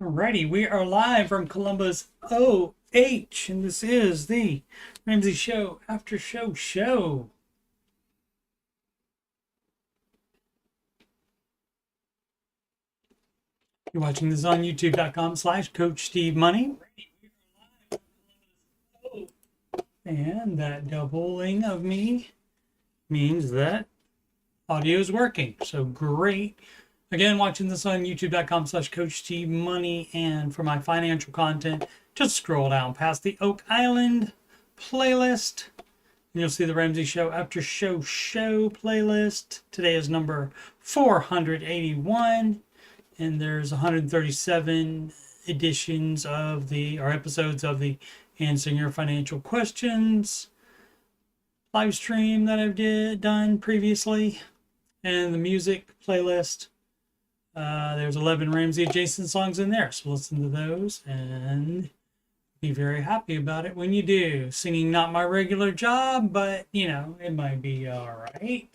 Alrighty, we are live from Columbus, OH, and this is the Ramsey Show After Show. You're watching this on youtube.com/coachstevemoney. And that doubling of me means that audio is working. So great. Again, watching this on youtube.com/coachstevemoney. And for my financial content, just scroll down past the Oak Island playlist. And you'll see the Ramsey Show After Show playlist. Today is number 481. And there's 137 editions of or episodes of the Answering Your Financial Questions live stream that I've done previously. And the music playlist. There's 11 Ramsey adjacent songs in there. So listen to those and be very happy about it when you do. Singing not my regular job, but it might be all right.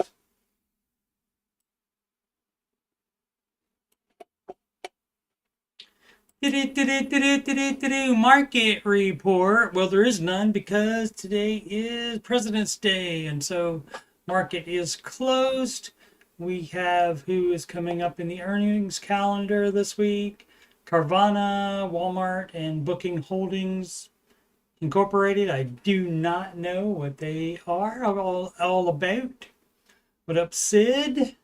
Market report. Well, there is none because today is President's Day, and so market is closed. We have who is coming up in the earnings calendar this week: Carvana, Walmart, and Booking Holdings Incorporated. I do not know what they are all about. What up, Sid?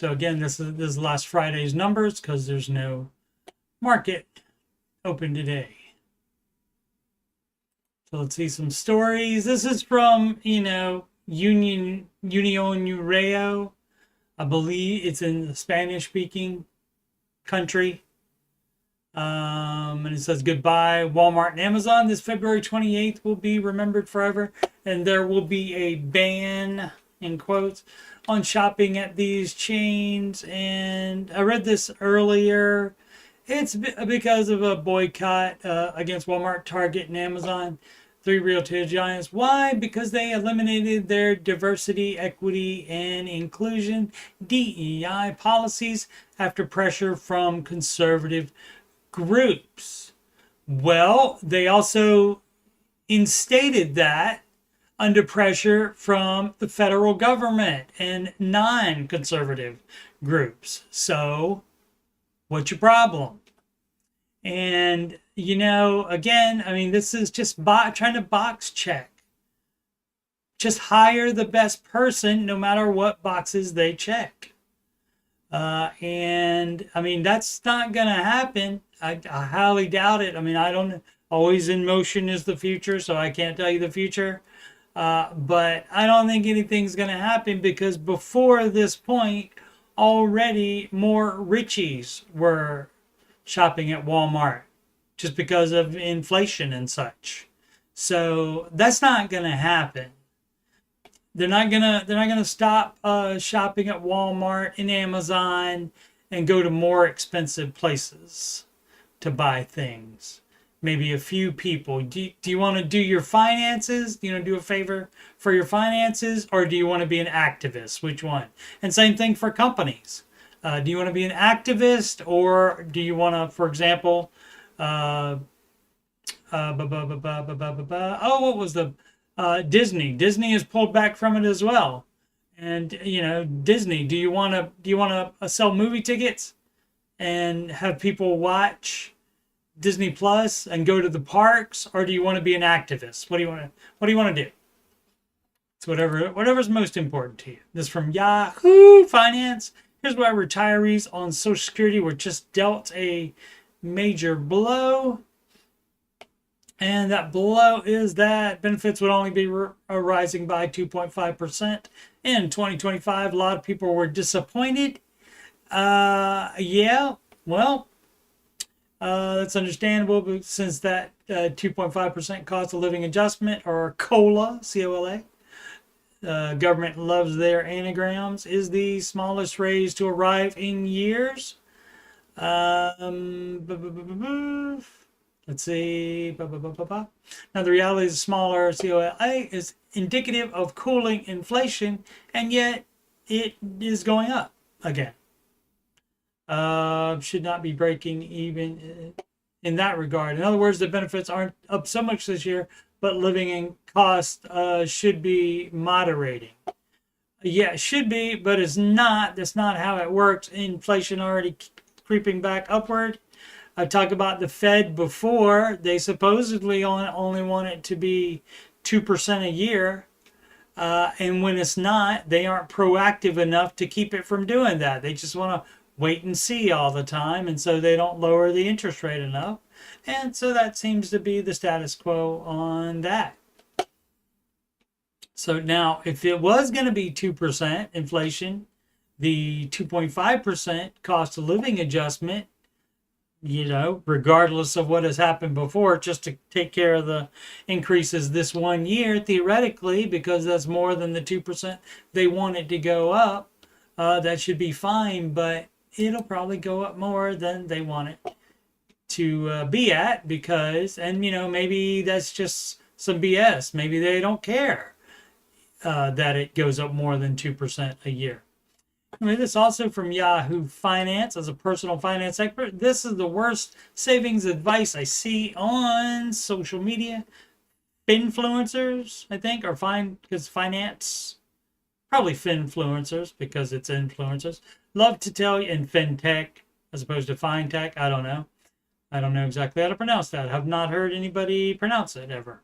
So again, this is last Friday's numbers because there's no market open today. So let's see some stories. This is from, Union Ureo. I believe it's in the Spanish-speaking country. And it says goodbye, Walmart and Amazon. This February 28th will be remembered forever. And there will be a ban, in quotes, on shopping at these chains. And I read this earlier. It's because of a boycott against Walmart, Target, and Amazon, three retail giants. Why? Because they eliminated their diversity, equity, and inclusion DEI policies after pressure from conservative groups. Well, they also instated that under pressure from the federal government and non-conservative groups. So, what's your problem? And, again, this is just trying to box check. Just hire the best person no matter what boxes they check. And, that's not going to happen. I highly doubt it. I don't, always in motion is the future, so I can't tell you the future. But I don't think anything's going to happen because before this point, already more richies were shopping at Walmart just because of inflation and such. So that's not going to happen. They're not gonna stop shopping at Walmart and Amazon and go to more expensive places to buy things. Maybe a few people. Do you want to do your finances? Do you want to do a favor for your finances, or do you want to be an activist? Which one? And same thing for companies. Do you want to be an activist, or do you want to, for example, what was the Disney? Disney has pulled back from it as well. And Disney. Do you want to sell movie tickets and have people watch Disney Plus and go to the parks, or do you want to be an activist? What do you want to do? It's whatever's most important to you. This is from Yahoo Finance. Here's why retirees on Social Security were just dealt a major blow. And that blow is that benefits would only be rising by 2.5% in 2025. A lot of people were disappointed. Yeah, well, that's understandable, but since that 2.5% cost of living adjustment, or COLA, C-O-L-A, government loves their anagrams, is the smallest raise to arrive in years. Let's see. Now, the reality is smaller COLA is indicative of cooling inflation, and yet it is going up again. should not be breaking even in that regard. In other words, the benefits aren't up so much this year, but living in cost should be moderating. Yeah, it should be, but it's not. That's not how it works. Inflation already creeping back upward. I've talked about the Fed before. They supposedly only want it to be 2% a year. And when it's not, they aren't proactive enough to keep it from doing that. They just want to wait and see all the time. And so they don't lower the interest rate enough. And so that seems to be the status quo on that. So now, if it was going to be 2% inflation, the 2.5% cost of living adjustment, regardless of what has happened before, just to take care of the increases this one year, theoretically, because that's more than the 2% they want it to go up, that should be fine, but it'll probably go up more than they want it to be at, because, and maybe that's just some BS. Maybe they don't care that it goes up more than 2% a year. This is also from Yahoo Finance. As a personal finance expert, this is the worst savings advice I see on social media. Finfluencers, I think, or because finance, probably finfluencers because it's influencers, love to tell you, in fintech as opposed to fintech. I don't know. I don't know exactly how to pronounce that. I have not heard anybody pronounce it ever.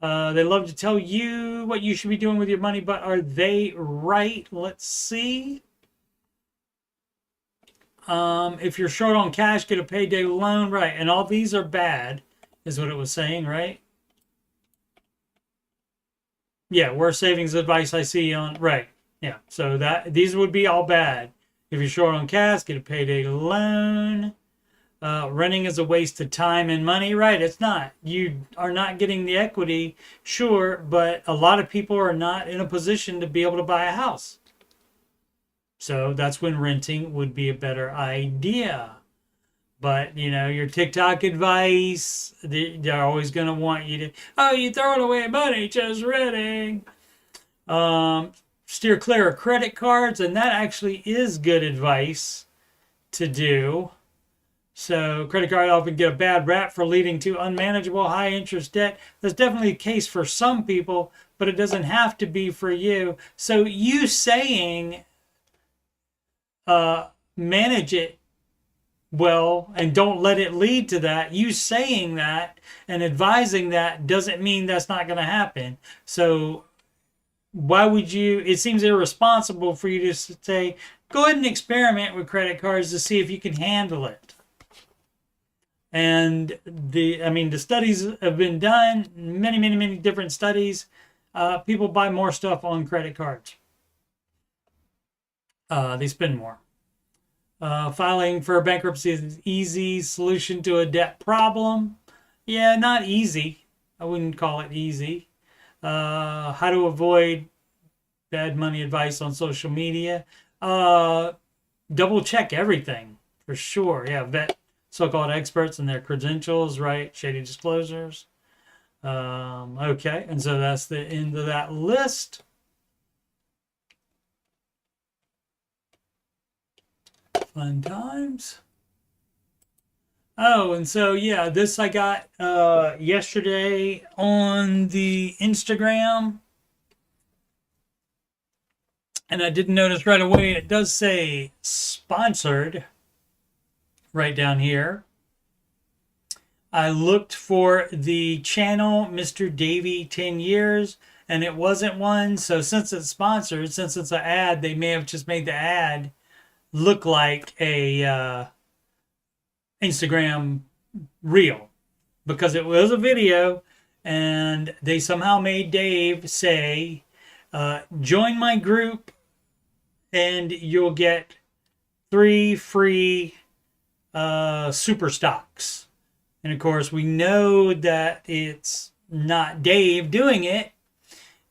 They love to tell you what you should be doing with your money, but are they right? Let's see. If you're short on cash, get a payday loan, right? And all these are bad, is what it was saying, right? Yeah, worst savings advice I see on, right? Yeah, so these would be all bad. If you're short on cash, get a payday loan. Renting is a waste of time and money, right? It's not. You are not getting the equity, sure, but a lot of people are not in a position to be able to buy a house. So that's when renting would be a better idea. But, your TikTok advice, they're always going to want you to, you're throwing away money just renting. Steer clear of credit cards, and that actually is good advice to do. So credit card often get a bad rap for leading to unmanageable high interest debt. That's definitely the case for some people, but it doesn't have to be for you. So you saying manage it well and don't let it lead to that, you saying that and advising that doesn't mean that's not going to happen. So why would you, it seems irresponsible for you to say, go ahead and experiment with credit cards to see if you can handle it. And the studies have been done, many, many, many different studies. People buy more stuff on credit cards. They spend more. Filing for bankruptcy is an easy solution to a debt problem. Yeah, not easy. I wouldn't call it easy. How to avoid bad money advice on social media. Double check everything for sure. Yeah, vet so-called experts and their credentials, right? Shady disclosures. Okay, and so that's the end of that list. Fun times. Oh, and so yeah, this I got yesterday on the Instagram. And I didn't notice right away, it does say sponsored right down here. I looked for the channel Mr. Davey 10 years and it wasn't one. So since it's sponsored, since it's an ad, they may have just made the ad look like a Instagram reel because it was a video, and they somehow made Dave say, join my group and you'll get 3 free super stocks. And of course, we know that it's not Dave doing it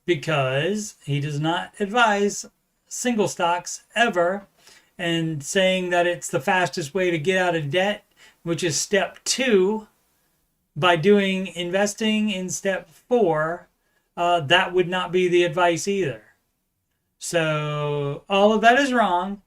because he does not advise single stocks ever, and saying that it's the fastest way to get out of debt, which is step 2, by doing investing in step 4, that would not be the advice either. So all of that is wrong.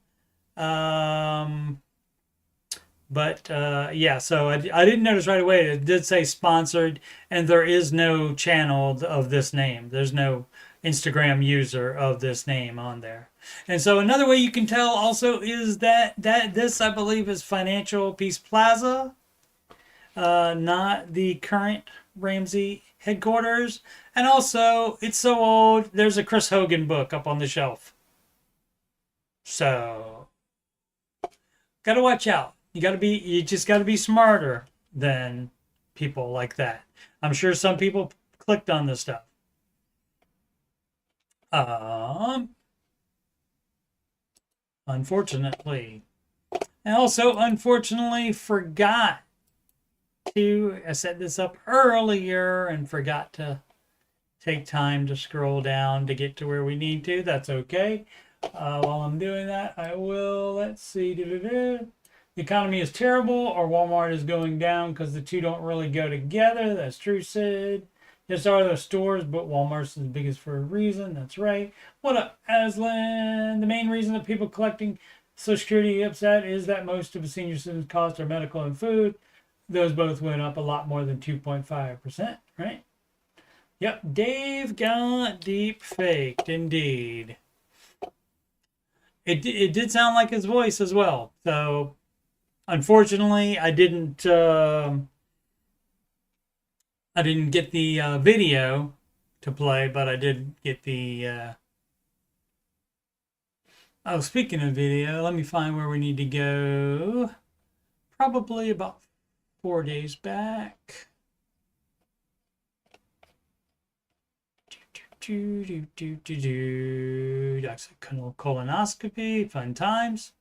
But yeah, so I didn't notice right away. It did say sponsored, and there is no channel of this name. There's no Instagram user of this name on there. And so another way you can tell also is that this, I believe, is Financial Peace Plaza, not the current Ramsey headquarters. And also, it's so old, there's a Chris Hogan book up on the shelf. So, gotta watch out. You just gotta be smarter than people like that. I'm sure some people clicked on this stuff. Unfortunately. I also, unfortunately, forgot I set this up earlier and forgot to take time to scroll down to get to where we need to. That's okay. While I'm doing that, I will, let's see. The economy is terrible, or Walmart is going down because the two don't really go together. That's true, Sid. Yes, are the stores, but Walmart's the biggest for a reason. That's right. What up, Aslan? The main reason that people collecting Social Security upset is that most of the senior citizens' costs are medical and food. Those both went up a lot more than 2.5%, right? Yep, Dave got deep faked, indeed. It did sound like his voice as well. So, unfortunately, I didn't get the video to play, but I did get the. Oh, speaking of video, let me find where we need to go. Probably about 4 days back. That's a colonoscopy, fun times.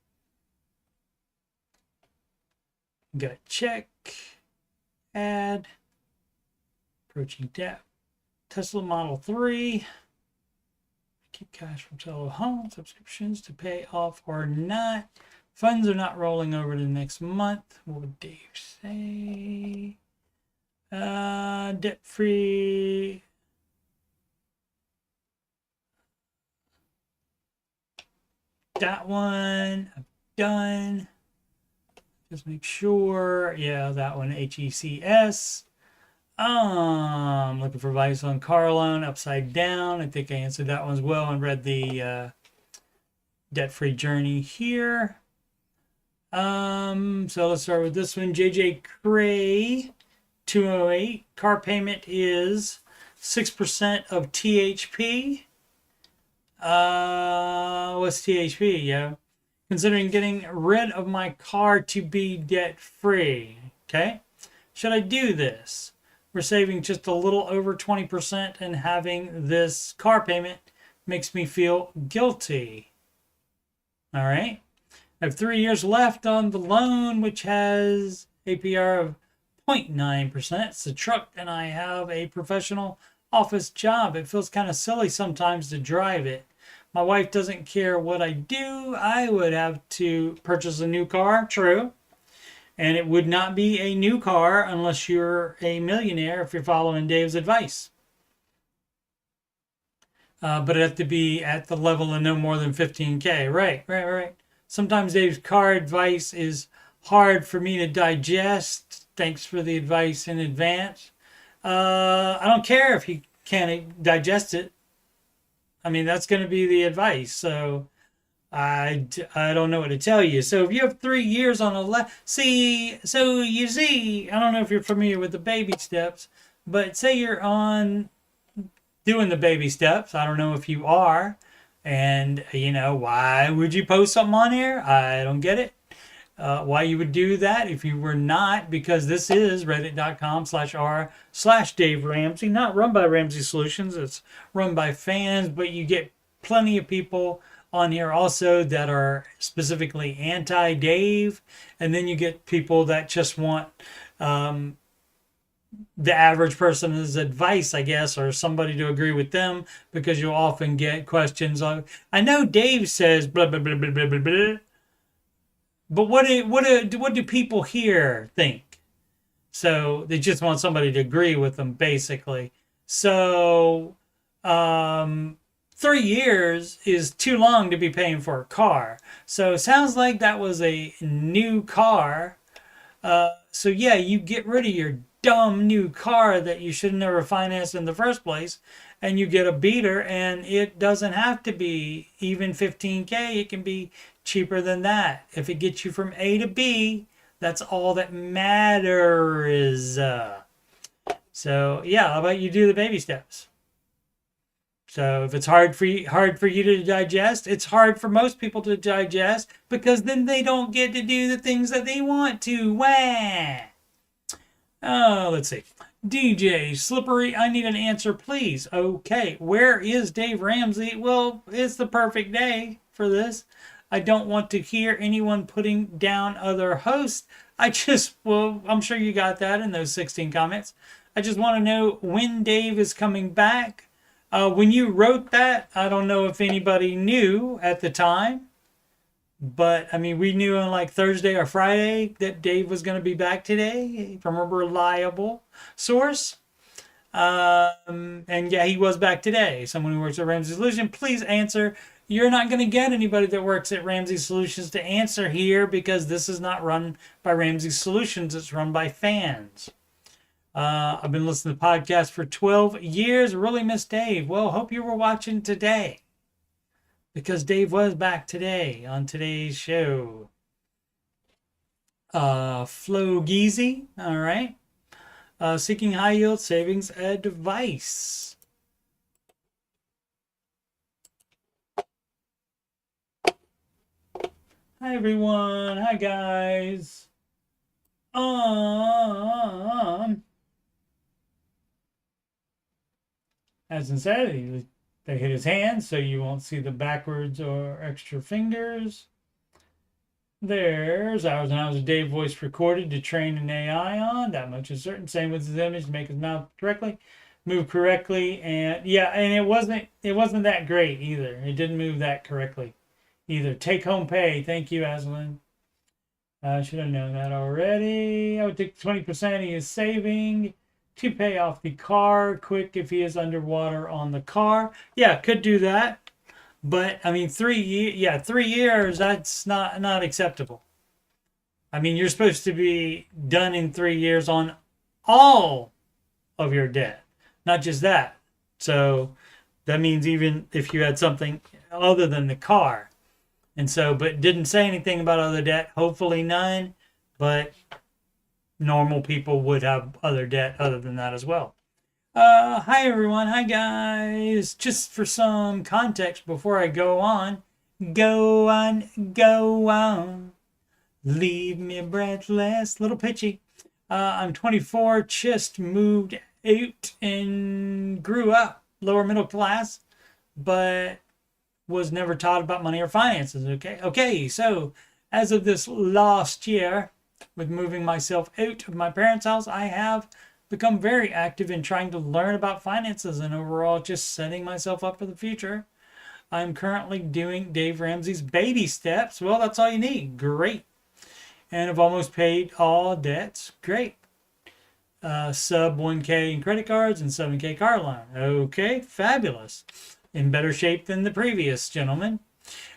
Got check, add, approaching debt. Tesla Model 3. Keep cash from sale home, subscriptions to pay off or not. Funds are not rolling over to next month. What would Dave say? Debt free. That one I've done. Just make sure. Yeah, that one, HECS. Looking for advice on car loan upside down. I think I answered that one as well and read the debt-free journey here. So let's start with this one. JJ Cray, 208. Car payment is 6% of THP. What's THP? Yeah. Considering getting rid of my car to be debt-free. Okay. Should I do this? We're saving just a little over 20%, and having this car payment makes me feel guilty. All right. I have 3 years left on the loan, which has APR of 0.9%. It's a truck, and I have a professional office job. It feels kind of silly sometimes to drive it. My wife doesn't care what I do. I would have to purchase a new car, true. And it would not be a new car unless you're a millionaire, if you're following Dave's advice. But it have to be at the level of no more than 15K. Right. Sometimes Dave's car advice is hard for me to digest. Thanks for the advice in advance. I don't care if you can't digest it. I mean, that's going to be the advice. So I don't know what to tell you. So if you have 3 years on the left, I don't know if you're familiar with the baby steps, but say you're on doing the baby steps. I don't know if you are. And, why would you post something on here? I don't get it. Why you would do that if you were not, because this is reddit.com/r/Dave Ramsey, not run by Ramsey Solutions. It's run by fans, but you get plenty of people on here also that are specifically anti-Dave, and then you get people that just want the average person's advice, I guess, or somebody to agree with them, because you'll often get questions on, I know Dave says blah, blah, blah, blah, blah, blah, blah, but what do people here think? So they just want somebody to agree with them, basically. So 3 years is too long to be paying for a car. So it sounds like that was a new car. So yeah, you get rid of your dumb new car that you should have never financed in the first place, and you get a beater, and it doesn't have to be even 15K. It can be cheaper than that. If it gets you from A to B, that's all that matters. So yeah, how about you do the baby steps? So if it's hard for you to digest, it's hard for most people to digest because then they don't get to do the things that they want to. Wah! Oh, let's see. DJ Slippery, I need an answer, please. Okay, where is Dave Ramsey? Well, it's the perfect day for this. I don't want to hear anyone putting down other hosts. Well, I'm sure you got that in those 16 comments. I just want to know when Dave is coming back. When you wrote that, I don't know if anybody knew at the time, but I mean, we knew on like Thursday or Friday that Dave was going to be back today from a reliable source. And yeah, he was back today. Someone who works at Ramsey Solutions, please answer. You're not going to get anybody that works at Ramsey Solutions to answer here because this is not run by Ramsey Solutions. It's run by fans. I've been listening to podcasts for 12 years. Really miss Dave. Well, hope you were watching today because Dave was back today on today's show. Flo Geezy. All right. Seeking high yield savings advice. Hi, everyone. Hi, guys. As I said, they hit his hand, so you won't see the backwards or extra fingers. There's hours and hours of Dave voice recorded to train an AI on. That much is certain. Same with his image to make his mouth correctly, move correctly, and yeah, and it wasn't that great either. It didn't move that correctly either. Take home pay. Thank you, Aslan. I should have known that already. I would take 20% he is saving to pay off the car quick if he is underwater on the car. Yeah, could do that. But I mean, 3 years, that's not acceptable. I mean, you're supposed to be done in 3 years on all of your debt, not just that. So that means even if you had something other than the car. And so, but didn't say anything about other debt, hopefully none, but normal people would have other debt other than that as well. Hi everyone, hi guys. Just for some context before I go on. Leave me breathless. Little pitchy. I'm 24, just moved out and grew up lower middle class, but was never taught about money or finances. Okay, so as of this last year, with moving myself out of my parents' house, I have become very active in trying to learn about finances and overall just setting myself up for the future. I'm currently doing Dave Ramsey's baby steps. Well, that's all you need. Great. And I've almost paid all debts. Great. Sub 1K in credit cards and 7K car loan. Okay, fabulous. In better shape than the previous gentleman.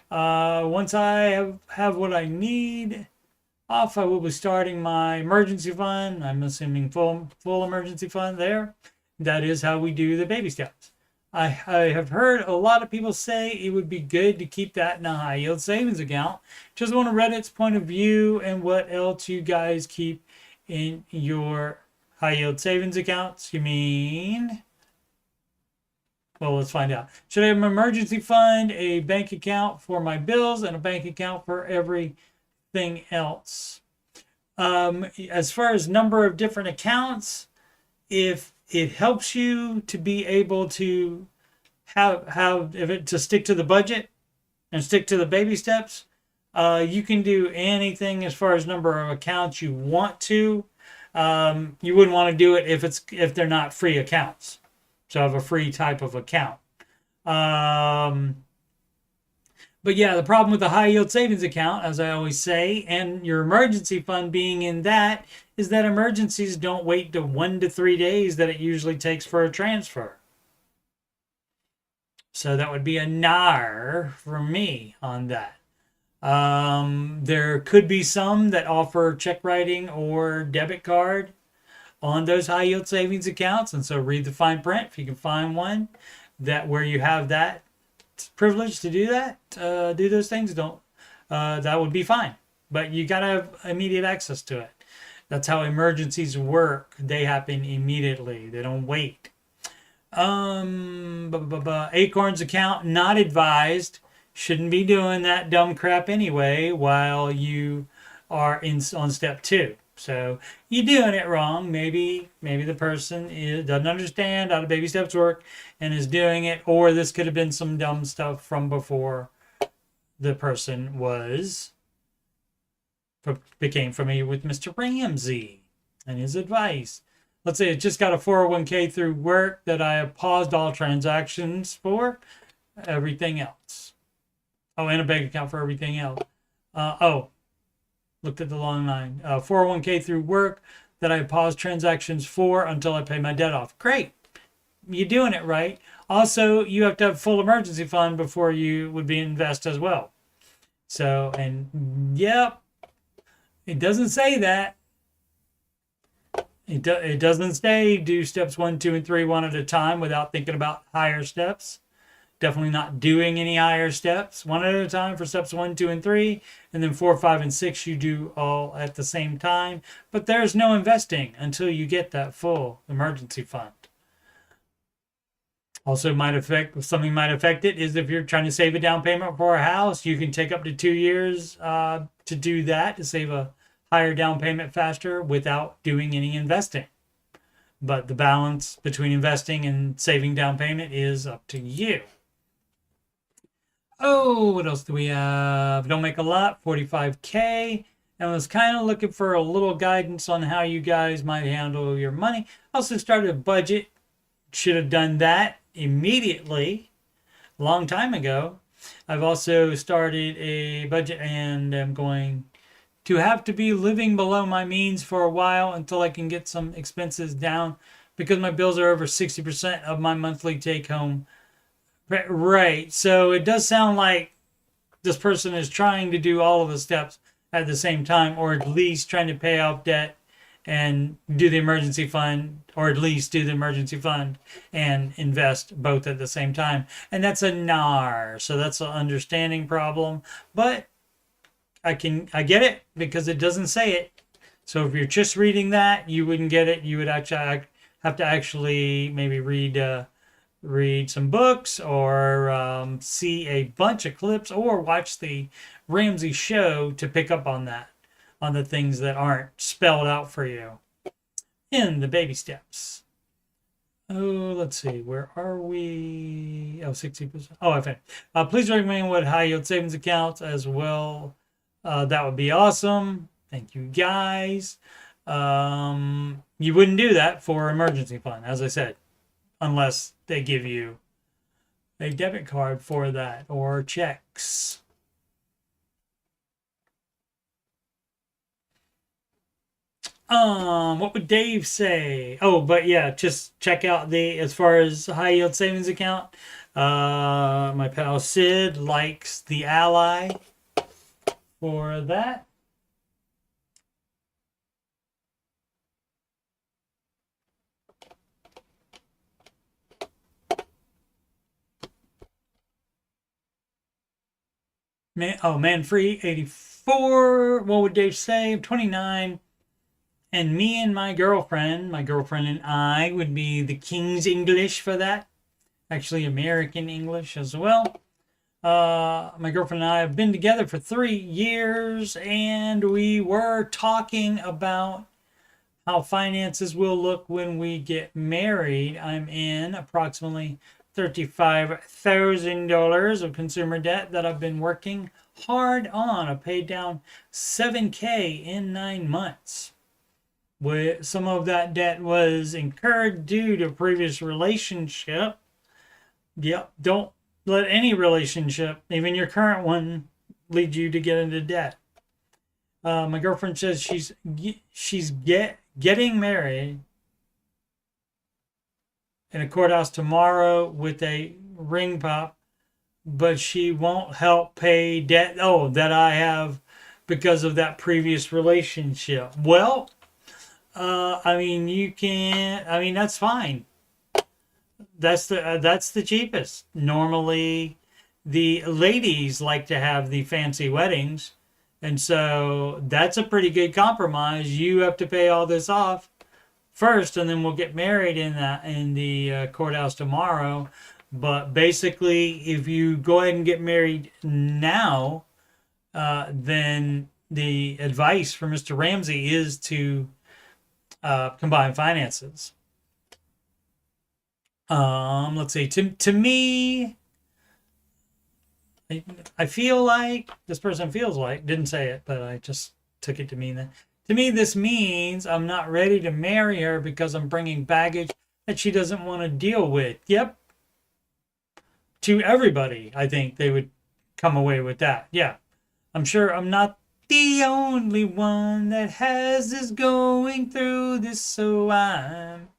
Once I have what I need off, I will be starting my emergency fund. I'm assuming full emergency fund there. That is how we do the baby steps. I have heard a lot of people say it would be good to keep that in a high yield savings account. Just want to Reddit's point of view and what else you guys keep in your high yield savings accounts. You mean? Well, let's find out. Should I have an emergency fund, a bank account for my bills, and a bank account for everything else? As far as number of different accounts, if it helps you to be able to to stick to the budget and stick to the baby steps, you can do anything as far as number of accounts you want to. You wouldn't want to do it if they're not free accounts. So have a free type of account. But yeah, the problem with the high yield savings account, as I always say, and your emergency fund being in that, is that emergencies don't wait to 1 to 3 days that it usually takes for a transfer. So that would be a nar for me on that. There could be some that offer check writing or debit card on those high yield savings accounts. And so read the fine print if you can find one that where you have that privilege to do that, do those things. Don't, that would be fine. But you got to have immediate access to it. That's how emergencies work. They happen immediately. They don't wait. Acorns account, not advised. Shouldn't be doing that dumb crap anyway while you are on step 2. So you're doing it wrong. Maybe the person doesn't understand how the baby steps work and is doing it, or this could have been some dumb stuff from before the person became familiar with Mr. Ramsey and his advice. Let's say it just got a 401k through work that I have paused all transactions for everything else. Oh, and a bank account for everything else. Looked at the long line. 401k through work that I have paused transactions for until I pay my debt off. Great. You're doing it right. Also, you have to have full emergency fund before you would be invest as well. So, and yep, it doesn't say that. It doesn't say do steps 1, 2, and 3 one at a time without thinking about higher steps. Definitely not doing any higher steps. One at a time for steps 1, 2, and 3. And then 4, 5, and 6 you do all at the same time. But there's no investing until you get that full emergency fund. Also something might affect it is if you're trying to save a down payment for a house, you can take up to 2 years to do that, to save a higher down payment faster without doing any investing. But the balance between investing and saving down payment is up to you. Oh, what else do we have? Don't make a lot, 45K. And I was kind of looking for a little guidance on how you guys might handle your money. Also started a budget. Should have done that immediately, a long time ago. I've also started a budget and I'm going to have to be living below my means for a while until I can get some expenses down because my bills are over 60% of my monthly take home. Right. So it does sound like this person is trying to do all of the steps at the same time, or at least trying to pay off debt and do the emergency fund, or at least do the emergency fund and invest both at the same time. And that's a NAR. So that's an understanding problem. But I get it because it doesn't say it. So if you're just reading that, you wouldn't get it. You would actually have to actually maybe read some books or see a bunch of clips or watch the Ramsey show to pick up on that, on the things that aren't spelled out for you in the baby steps. Oh, let's see. Where are we? Oh, 60%. Oh, I finished. Please recommend what high yield savings accounts as well. That would be awesome. Thank you, guys. You wouldn't do that for emergency fund, as I said, unless they give you a debit card for that or checks. What would Dave say? Oh, but yeah, just check out as far as high yield savings account. My pal Sid likes the Ally for that. Man-free 84. What would Dave say? 29. And me and my girlfriend and I would be the King's English for that. Actually, American English as well. My girlfriend and I have been together for 3 years, and we were talking about how finances will look when we get married. I'm in approximately $35,000 of consumer debt that I've been working hard on. I paid down $7,000 in 9 months. Some of that debt was incurred due to a previous relationship. Yep, don't let any relationship, even your current one, lead you to get into debt. My girlfriend says she's getting married in a courthouse tomorrow with a ring pop but she won't help pay debt. Oh, that I have because of that previous relationship. Well, I mean, you can. I mean, that's fine. That's the cheapest. Normally, the ladies like to have the fancy weddings, and so that's a pretty good compromise. You have to pay all this off first, and then we'll get married in the courthouse tomorrow. But basically, if you go ahead and get married now, then the advice from Mr. Ramsey is to combine finances. Let's see. To me, I feel like this person feels like didn't say it, but I just took it to mean that. To me, this means I'm not ready to marry her because I'm bringing baggage that she doesn't want to deal with. Yep. To everybody, I think they would come away with that. Yeah. I'm sure I'm not the only one that has this going through this, so I'm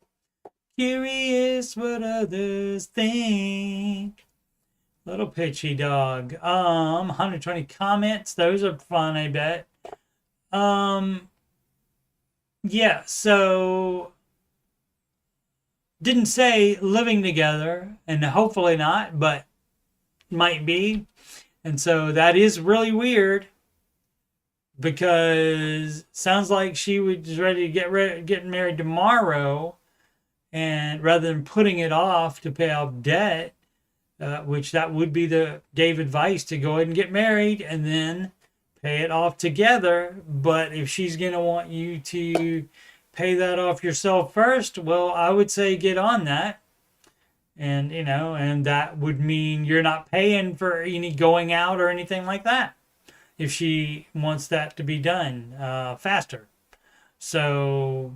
curious what others think. Little pitchy dog. 120 comments. Those are fun, I bet. Yeah, so didn't say living together, and hopefully not, but might be. And so that is really weird because sounds like she was ready to get married tomorrow, and rather than putting it off to pay off debt, which that would be the Dave advice to go ahead and get married and then pay it off together. But if she's going to want you to pay that off yourself first, well, I would say get on that. And, and that would mean you're not paying for any going out or anything like that if she wants that to be done faster. So,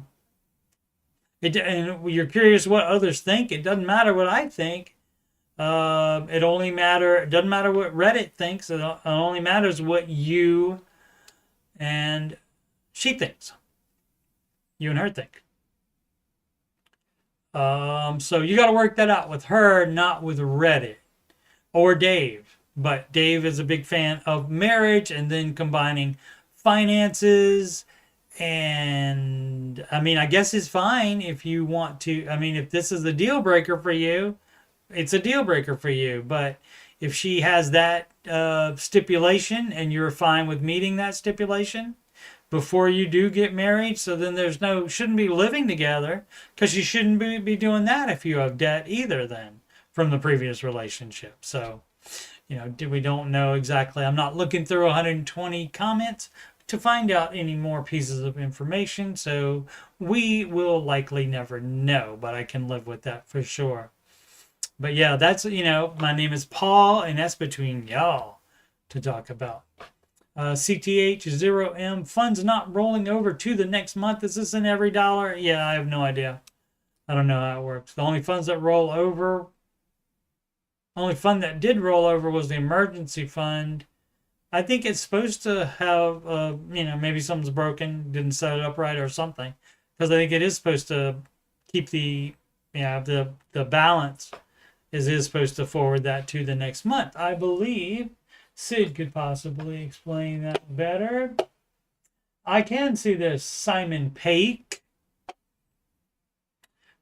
and you're curious what others think. It doesn't matter what I think. It doesn't matter what Reddit thinks. It only matters what you and she thinks. You and her think. So you got to work that out with her, not with Reddit or Dave. But Dave is a big fan of marriage and then combining finances. And I mean, I guess it's fine if you want to. I mean, if this is a deal breaker for you, it's a deal breaker for you. But if she has that stipulation and you're fine with meeting that stipulation before you do get married, so then shouldn't be living together, because you shouldn't be doing that if you have debt either then from the previous relationship. So, we don't know exactly. I'm not looking through 120 comments to find out any more pieces of information, so we will likely never know, but I can live with that for sure. But yeah, that's, my name is Paul, and that's between y'all to talk about. CTH0M, funds not rolling over to the next month. Is this in every dollar? Yeah, I have no idea. I don't know how it works. The only fund that did roll over was the emergency fund. I think it's supposed to have, maybe something's broken, didn't set it up right or something. Because I think it is supposed to keep the balance. Is supposed to forward that to the next month. I believe Sid could possibly explain that better. I can see this. Simon Paik.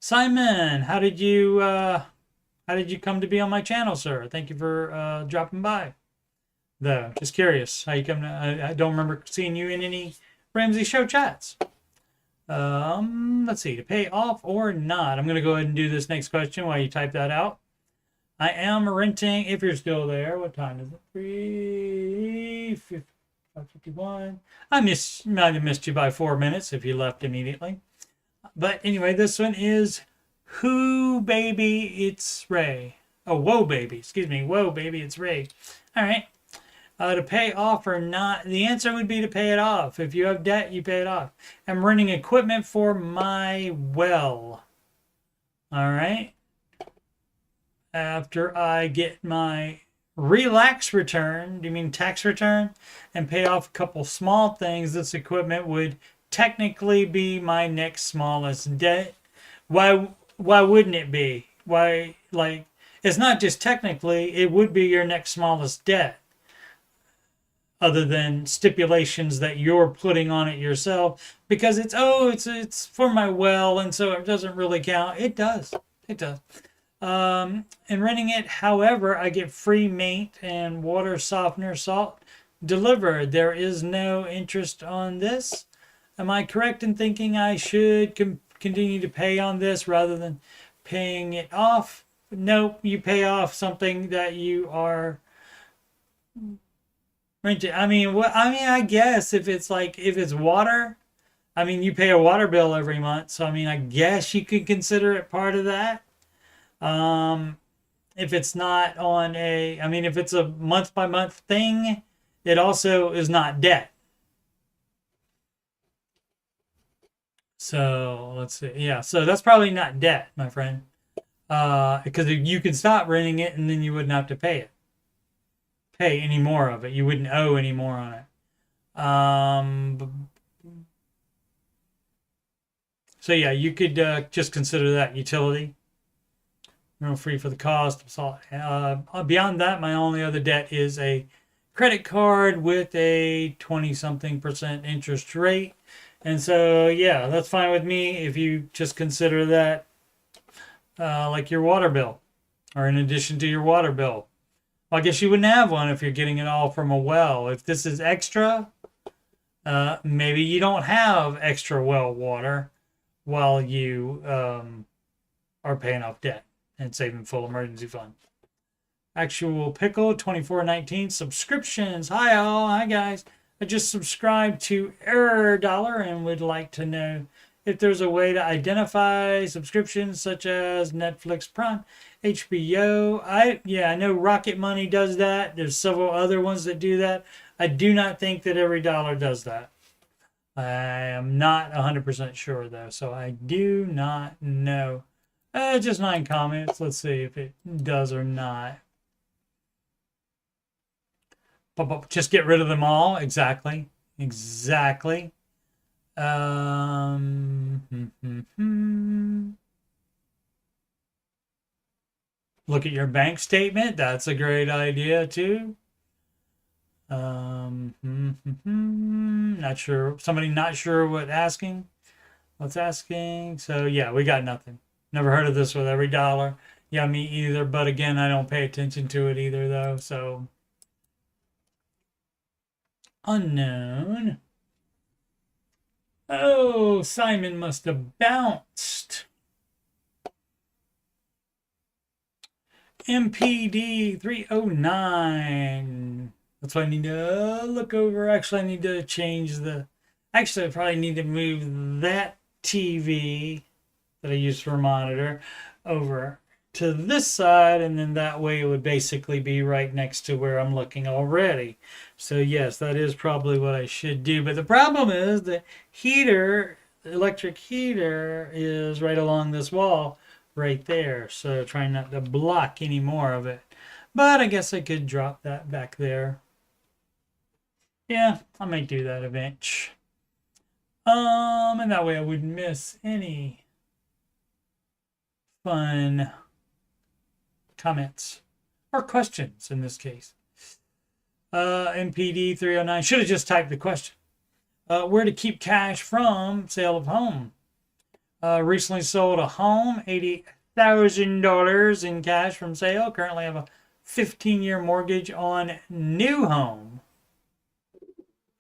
Simon, how did you come to be on my channel, sir? Thank you for dropping by. Though, just curious how you come to. I don't remember seeing you in any Ramsey Show chats. Let's see, to pay off or not. I'm gonna go ahead and do this next question while you type that out. I am renting, if you're still there. What time is it? 5:51. I might have missed you by 4 minutes if you left immediately. But anyway, this one is Who Baby, It's Ray. Oh, Whoa Baby. Excuse me. Whoa Baby, It's Ray. All right. To pay off or not, the answer would be to pay it off. If you have debt, you pay it off. I'm renting equipment for my well. All right. After I get my relax return, do you mean tax return, and pay off a couple small things, this equipment would technically be my next smallest debt. Why wouldn't it be? Why, it's not just technically, it would be your next smallest debt, other than stipulations that you're putting on it yourself, because it's for my well, and so it doesn't really count. It does. It does. And renting it, however, I get free mate and water softener salt delivered. There is no interest on this. Am I correct in thinking I should continue to pay on this rather than paying it off? Nope, you pay off something that you are renting. I mean, I guess if it's water, I mean, you pay a water bill every month, so I mean, I guess you could consider it part of that. If it's not on if it's a month by month thing, it also is not debt. So let's see. Yeah, so that's probably not debt, my friend. Because you can stop renting it and then you wouldn't have to pay any more of it. You wouldn't owe any more on it. So yeah, you could just consider that utility. Free for the cost. So, beyond that, my only other debt is a credit card with a 20-something% interest rate. And so, yeah, that's fine with me if you just consider that like your water bill, or in addition to your water bill. Well, I guess you wouldn't have one if you're getting it all from a well. If this is extra, maybe you don't have extra well water while you are paying off debt and saving full emergency fund. Actual Pickle 2419 subscriptions. Hi all, hi guys. I just subscribed to Error Dollar and would like to know if there's a way to identify subscriptions such as Netflix Prime, HBO. I know Rocket Money does that. There's several other ones that do that. I do not think that every dollar does that. I am not 100% sure though, so I do not know. Just 9 comments. Let's see if it does or not. Just get rid of them all. Exactly. Look at your bank statement. That's a great idea too. Not sure. Somebody not sure what's asking. So yeah, we got nothing. Never heard of this with every dollar. Yeah, me either. But again, I don't pay attention to it either, though. So, unknown. Oh, Simon must have bounced. MPD 309. That's what I need to look over. Actually, I need to change the... Actually, I probably need to move that TV that I use for a monitor over to this side, and then that way it would basically be right next to where I'm looking already. So yes, that is probably what I should do. But the problem is the electric heater is right along this wall right there. So trying not to block any more of it. But I guess I could drop that back there. Yeah, I might do that eventually. And that way I wouldn't miss any fun comments or questions in this case. MPD 309 should have just typed the question. Where to keep cash from sale of home? Recently sold a home, $80,000 in cash from sale. Currently have a 15-year mortgage on new home.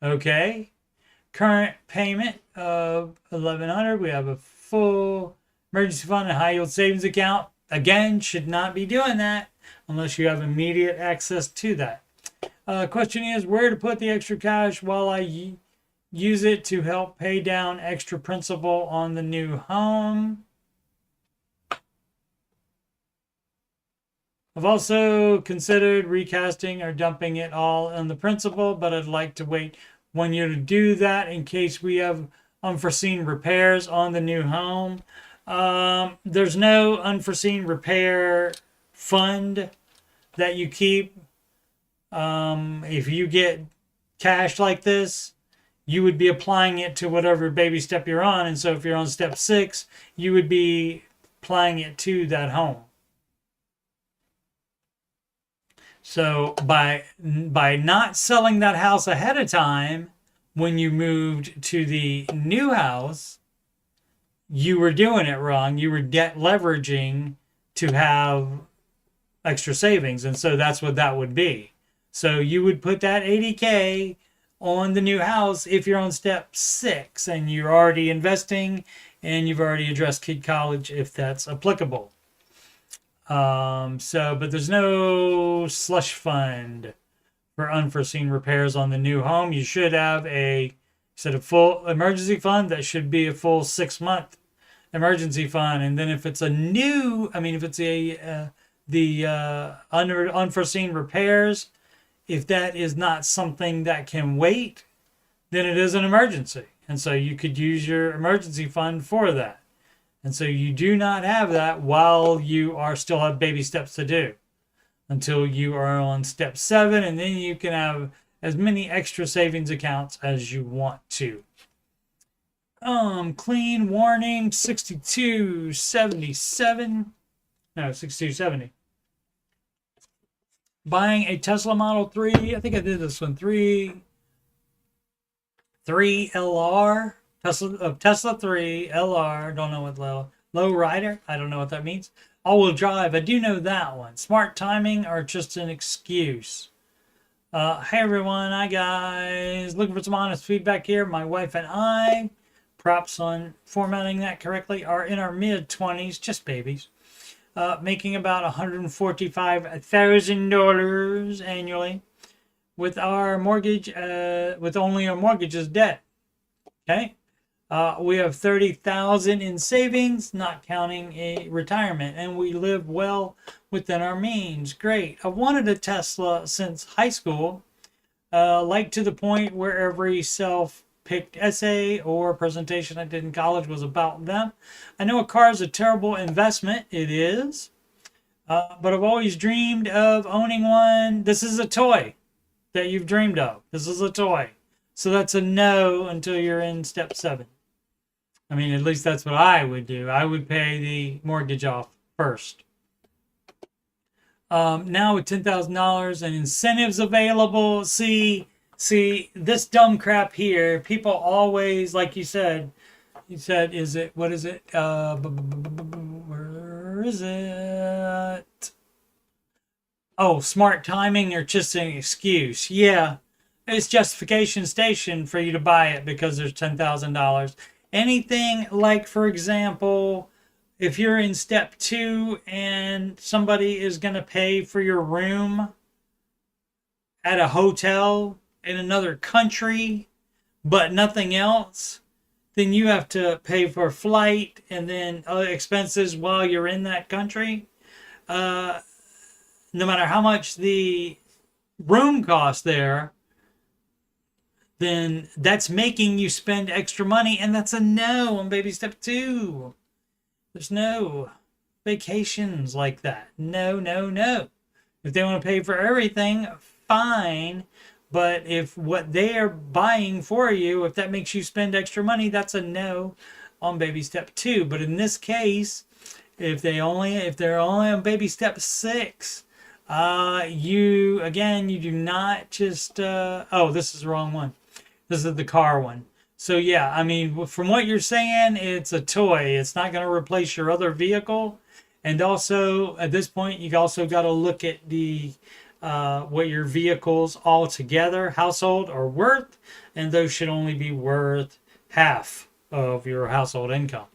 Okay. Current payment of $1,100. We have a full emergency fund and high yield savings account. Again, should not be doing that unless you have immediate access to that. Question is where to put the extra cash while I use it to help pay down extra principal on the new home. I've also considered recasting or dumping it all on the principal, but I'd like to wait 1 year to do that in case we have unforeseen repairs on the new home. There's no unforeseen repair fund that you keep. If you get cash like this, you would be applying it to whatever baby step you're on. And so if you're on step 6, you would be applying it to that home. So by not selling that house ahead of time, when you moved to the new house, you were doing it wrong. You were debt leveraging to have extra savings. And so that's what that would be. So you would put that 80K on the new house if you're on step 6 and you're already investing and you've already addressed kid college if that's applicable. But there's no slush fund for unforeseen repairs on the new home. You should have a full emergency fund. That should be a full 6-month emergency fund. And then if it's under unforeseen repairs, if that is not something that can wait, then it is an emergency. And so you could use your emergency fund for that. And so you do not have that while you still have baby steps to do until you are on step 7. And then you can have as many extra savings accounts as you want to. Clean warning 6270. Buying a Tesla Model 3. I think I did this one. 3 LR. Tesla 3 LR. Don't know what low rider. I don't know what that means. All-wheel drive. I do know that one. Smart timing or just an excuse. Hey everyone. Hi guys. Looking for some honest feedback here. My wife and I, props on formatting that correctly, are in our mid-20s, just babies. Making about $145,000 annually with our mortgage, with only our mortgage as debt. Okay. We have $30,000 in savings, not counting a retirement, and we live well within our means. Great. I've wanted a Tesla since high school, like to the point where every self-picked essay or presentation I did in college was about them. I know a car is a terrible investment. It is. But I've always dreamed of owning one. This is a toy that you've dreamed of. This is a toy. So that's a no until you're in step 7. I mean, at least that's what I would do. I would pay the mortgage off first. Now with $10,000 and incentives available. See, this dumb crap here, people always, like you said, what is it? Where is it? Oh, smart timing or just an excuse. Yeah, it's justification station for you to buy it because there's $10,000. Anything like, for example, if you're in step 2 and somebody is going to pay for your room at a hotel in another country, but nothing else, then you have to pay for flight and then other expenses while you're in that country. No matter how much the room costs there, then that's making you spend extra money, and that's a no on baby step 2. There's no vacations like that. No. If they want to pay for everything, fine. But if what they are buying for you, if that makes you spend extra money, that's a no on baby step 2. But in this case, if they're only on baby step 6, you do not just this is the wrong one. This is the car one. So yeah, I mean, from what you're saying, it's a toy. It's not going to replace your other vehicle. And also, at this point, you also got to look at the what your vehicles altogether, household, are worth. And those should only be worth half of your household income.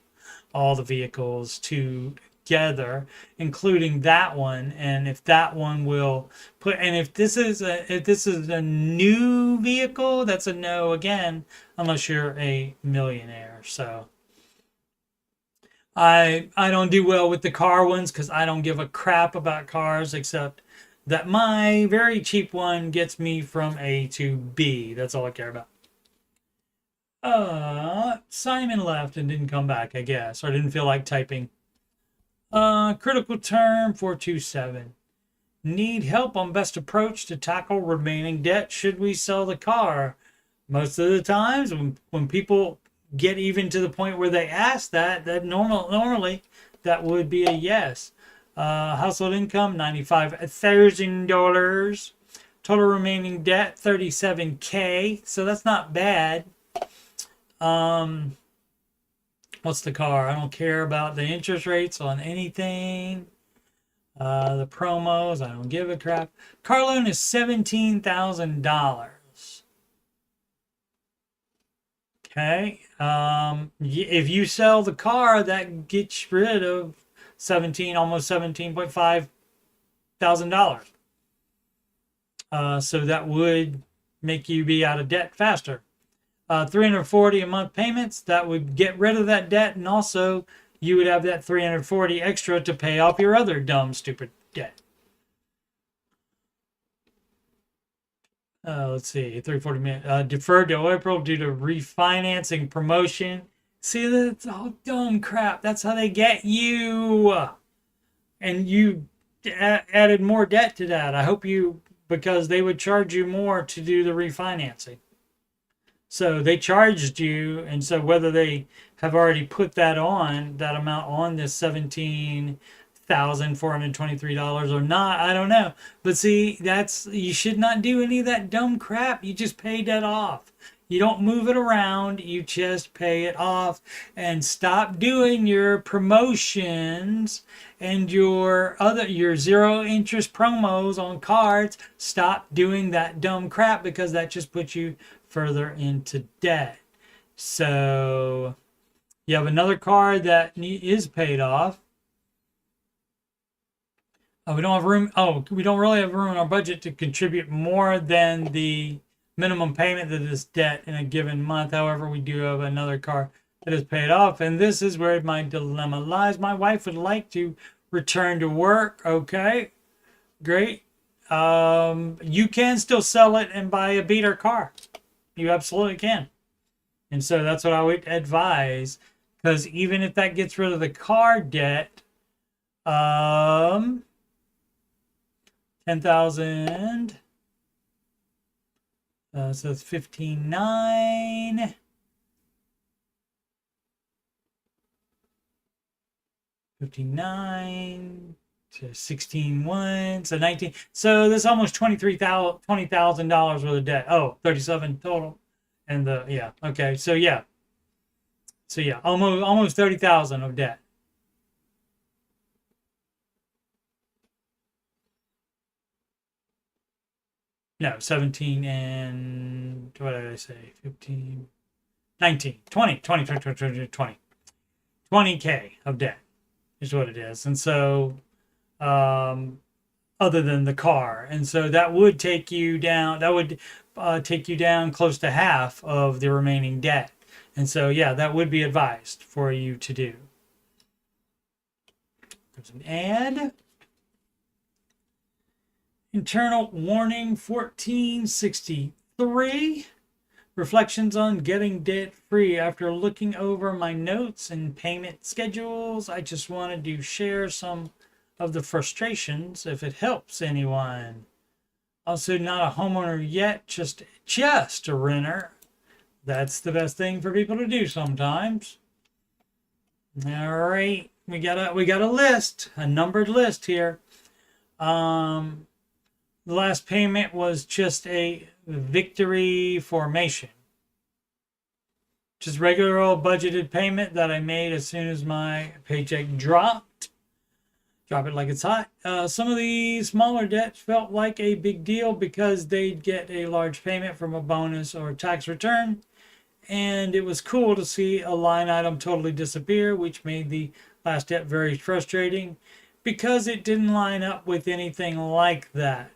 All the vehicles together, including that one. And if that one will put, and if this is a new vehicle, that's a no again, unless you're a millionaire. So I don't do well with the car ones because I don't give a crap about cars, except that my very cheap one gets me from A to B. That's all I care about. Simon left and didn't come back, I guess, or I didn't feel like typing. Critical term 427. Need help on best approach to tackle remaining debt. Should we sell the car? Most of the times when people get even to the point where they ask that normally that would be a yes. Household income, $95,000. Total remaining debt, $37K. So that's not bad. What's the car? I don't care about the interest rates on anything. The promos, I don't give a crap. Car loan is $17,000. Okay. If you sell the car, that gets rid of almost $17,500. So that would make you be out of debt faster. $340 a month payments, that would get rid of that debt, and also you would have that $340 extra to pay off your other dumb, stupid debt. Let's see, $340 deferred to April due to refinancing promotion. See, that's all dumb crap. That's how they get you. And you added more debt to that. I hope you, because they would charge you more to do the refinancing. So they charged you, and so whether they have already put that amount on this $17,423 or not, I don't know. But see, you should not do any of that dumb crap. You just pay that off. You don't move it around. You just pay it off, and stop doing your promotions and your zero interest promos on cards. Stop doing that dumb crap, because that just puts you further into debt. So you have another card that is paid off. We don't have room. We don't really have room in our budget to contribute more than the minimum payment that is debt in a given month. However, we do have another card that is paid off, and this is where my dilemma lies. My wife would like to return to work. Okay, great. You can still sell it and buy a beater car. You absolutely can. And so that's what I would advise, because even if that gets rid of the car debt, 10,000, so it's 15,900. 59 to 16,100, so 19. So there's almost $20,000 worth of debt. Oh, 37 total. And okay. So almost 30,000 of debt. No, 17 and what did I say? 15, 19, 20, 20K of debt is what it is. And so, other than the car. And so that would take you down, close to half of the remaining debt. And so, yeah, that would be advised for you to do. There's an ad. Internal warning 1463. Reflections on getting debt free. After looking over my notes and payment schedules, I just wanted to share some of the frustrations if it helps anyone. Also, not a homeowner yet, just a renter. That's the best thing for people to do sometimes. All right, we got a list, a numbered list here. The last payment was just a victory formation. Just regular old budgeted payment that I made as soon as my paycheck dropped. Drop it like it's hot. Some of the smaller debts felt like a big deal because they'd get a large payment from a bonus or tax return. And it was cool to see a line item totally disappear, which made the last debt very frustrating because it didn't line up with anything like that.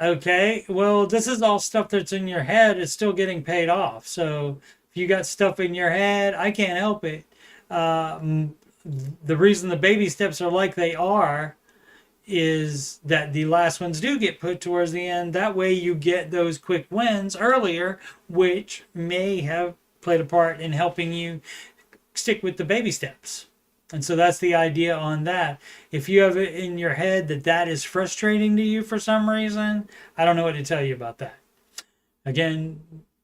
Okay, well, this is all stuff that's in your head. It's still getting paid off. So if you got stuff in your head, I can't help it. The reason the baby steps are like they are is that the last ones do get put towards the end. That way you get those quick wins earlier, which may have played a part in helping you stick with the baby steps. And so that's the idea on that. If you have it in your head that is frustrating to you for some reason, I don't know what to tell you about that. Again,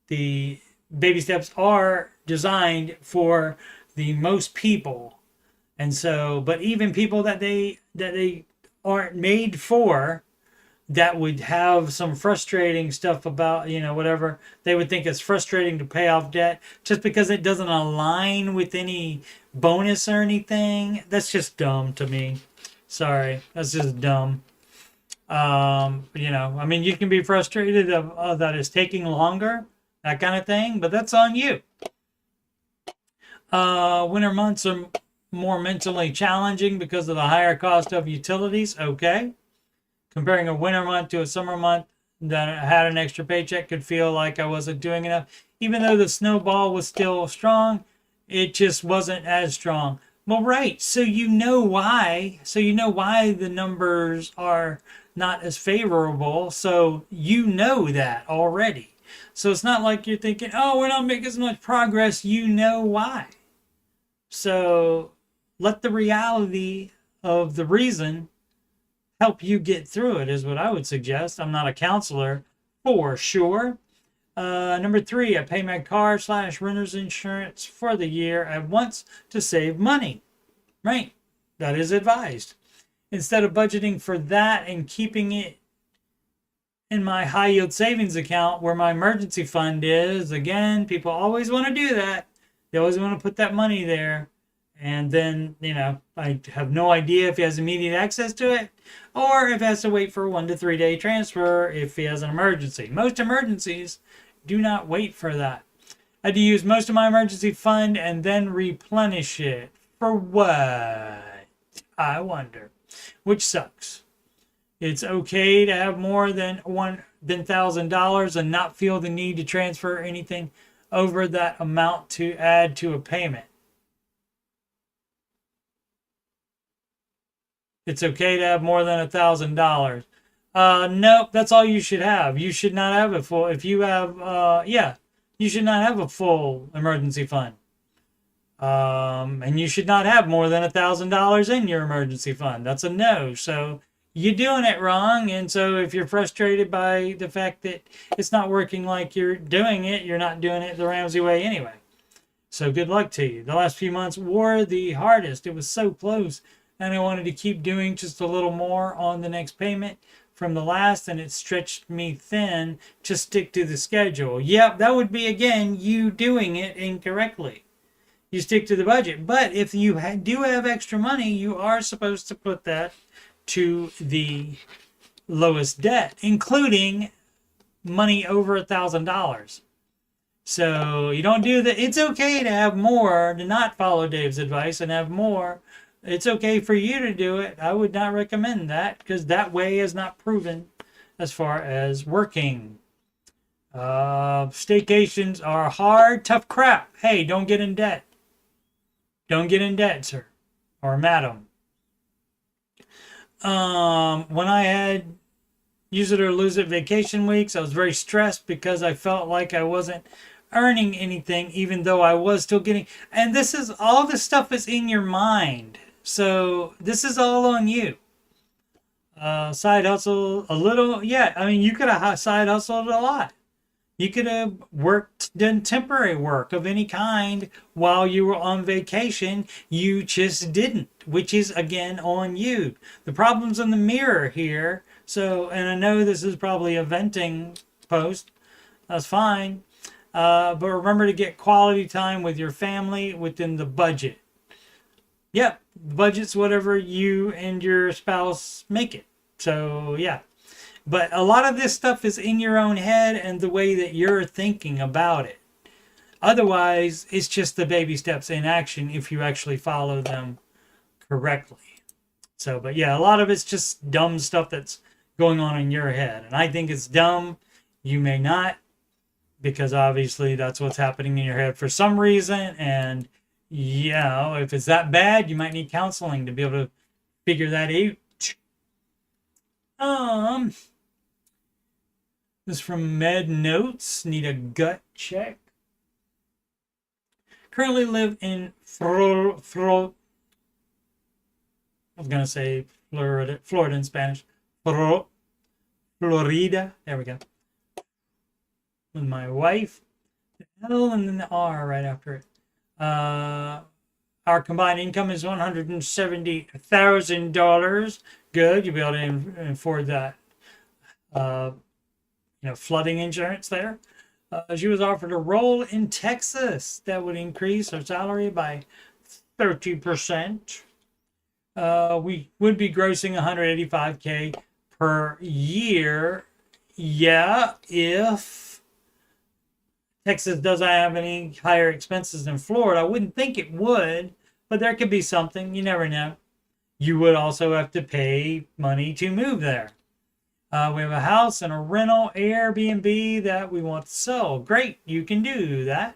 the baby steps are designed for the most people. And so, but even people that they aren't made for, that would have some frustrating stuff about, whatever they would think it's frustrating to pay off debt just because it doesn't align with any bonus or anything. That's just dumb to me. Sorry, that's just dumb. I mean, you can be frustrated that it's taking longer, that kind of thing, but that's on you. Winter months are more mentally challenging because of the higher cost of utilities. Okay. Comparing a winter month to a summer month that had an extra paycheck could feel like I wasn't doing enough. Even though the snowball was still strong, it just wasn't as strong. Well, right. So you know why. So you know why the numbers are not as favorable. So you know that already. So it's not like you're thinking, oh, we're not making as much progress. You know why. So let the reality of the reason help you get through it is what I would suggest. I'm not a counselor for sure. Number 3, I pay my car/renter's insurance for the year at once to save money. Right. That is advised. Instead of budgeting for that and keeping it in my high yield savings account where my emergency fund is, again, people always want to do that. They always want to put that money there. And then, I have no idea if he has immediate access to it or if he has to wait for a 1 to 3 day transfer if he has an emergency. Most emergencies do not wait for that. I had to use most of my emergency fund and then replenish it. For what? I wonder. Which sucks. It's okay to have more than $1,000 and not feel the need to transfer anything over that amount to add to a payment. It's okay to have more than $1,000. Nope, that's all you should have. You should not have a full. If you have, you should not have a full emergency fund. And you should not have more than $1,000 in your emergency fund. That's a no. So you're doing it wrong. And so if you're frustrated by the fact that it's not working like you're doing it, you're not doing it the Ramsey way anyway. So good luck to you. The last few months were the hardest. It was so close. And I wanted to keep doing just a little more on the next payment from the last, and it stretched me thin to stick to the schedule. Yep, that would be, again, you doing it incorrectly. You stick to the budget. But if you do have extra money, you are supposed to put that to the lowest debt, including money over $1,000. So you don't do that. It's okay to have more, to not follow Dave's advice and have more. It's okay for you to do it. I would not recommend that because that way is not proven as far as working. Staycations are hard, tough crap. Hey, don't get in debt. Don't get in debt, sir or madam. When I had use it or lose it vacation weeks, I was very stressed because I felt like I wasn't earning anything, even though I was still getting. And this is all this stuff is in your mind. So this is all on you. Side hustle a little. Yeah, I mean, you could have side hustled a lot. You could have done temporary work of any kind while you were on vacation. You just didn't, which is, again, on you. The problem's in the mirror here. So, and I know this is probably a venting post. That's fine. But remember to get quality time with your family within the budget. Yep, budget's whatever you and your spouse make it. So, yeah. But a lot of this stuff is in your own head and the way that you're thinking about it. Otherwise, it's just the baby steps in action if you actually follow them correctly. So, but yeah, a lot of it's just dumb stuff that's going on in your head. And I think it's dumb. You may not, because obviously that's what's happening in your head for some reason. And if it's that bad, you might need counseling to be able to figure that out. This is from Med Notes. Need a gut check. Currently live in I was going to say Florida in Spanish. Florida. There we go. With my wife. The L and then the R right after it. Our Our combined income is $170,000. Good, you'll be able to afford that, flooding insurance there. She was offered a role in Texas that would increase her salary by 30%. We would be grossing 185K per year. Yeah, if Texas doesn't have any higher expenses than Florida. I wouldn't think it would, but there could be something. You never know. You would also have to pay money to move there. We have a house and a rental Airbnb that we want to sell. Great, you can do that.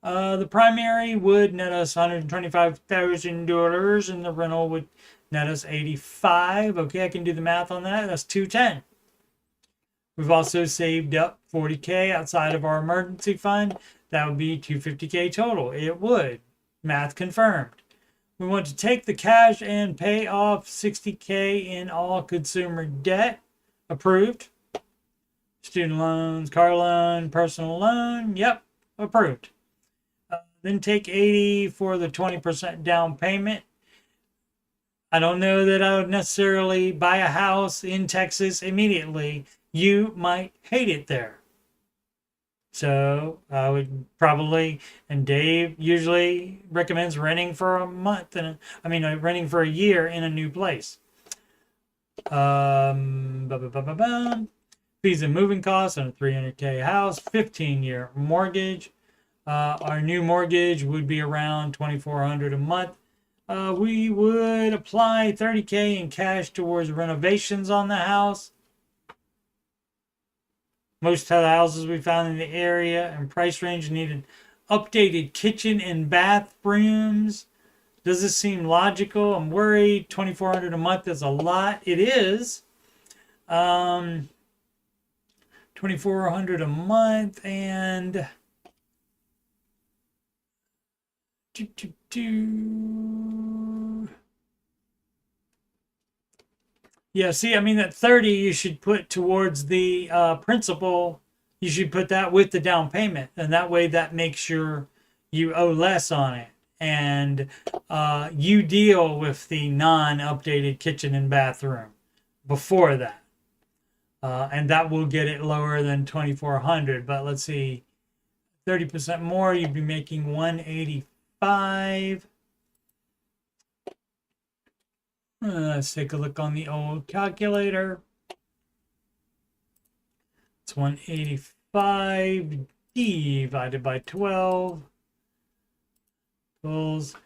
The primary would net us $125,000 and the rental would net us $85,000. Okay, I can do the math on that. That's $210,000. We've also saved up $40K outside of our emergency fund. That would be $250K total. It would. Math confirmed. We want to take the cash and pay off $60K in all consumer debt. Approved. Student loans, car loan, personal loan. Yep, approved. Then take $80,000 for the 20% down payment. I don't know that I would necessarily buy a house in Texas immediately. You might hate it there. So I would probably, and Dave usually recommends renting for a month, renting for a year in a new place. Fees and moving costs on a $300K house, 15-year mortgage. Our new mortgage would be around $2,400 a month. We would apply $30K in cash towards renovations on the house. Most of the houses we found in the area and price range needed updated kitchen and bathrooms. Does this seem logical? I'm worried. $2,400 a month is a lot. It is. $2,400 a month and yeah, see, that 30 you should put towards the principal. You should put that with the down payment, and that way that makes sure you owe less on it. And you deal with the non-updated kitchen and bathroom before that. And that will get it lower than $2,400. But let's see, 30% more, you'd be making $185. Let's take a look on the old calculator. It's 185 divided by 12 equals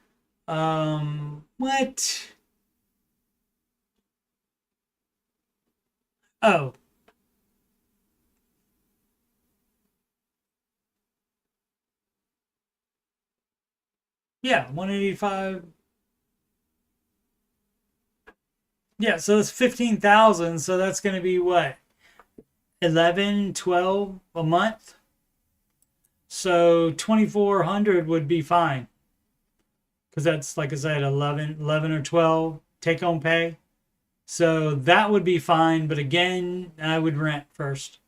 what? Oh. Yeah, 185. Yeah, so it's 15,000, so that's going to be what? 11, 12 a month? So 2,400 would be fine. Because that's, like I said, 11 or 12 take-home pay. So that would be fine, but again, I would rent first.